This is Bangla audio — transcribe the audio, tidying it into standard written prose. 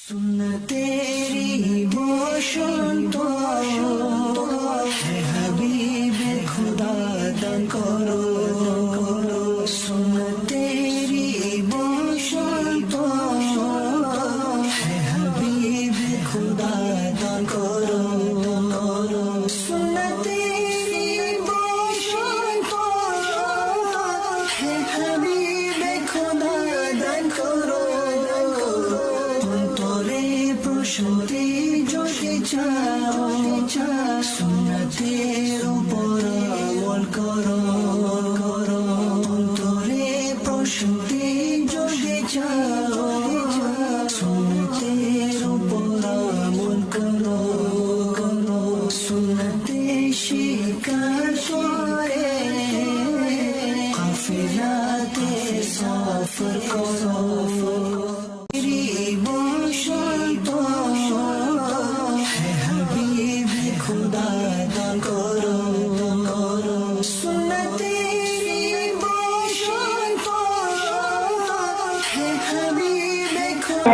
সুন্নতেরি বসন্ত হে হাবিবে খুদা দান করো সুন্নতেরি বসন্ত হে হাবিবে খুদা দান করো সুন্নতেরি বসন্ত হে হাবিবে খুদা দান করো প্রসূতি যদি চাও সুন্নতের উপর আমল করো অন্তরে প্রসূতি যদি চাও সুন্নতের উপর আমল করো সুন্নতে শিকার করে কাফিলাতে সফর করো খুদা দান করো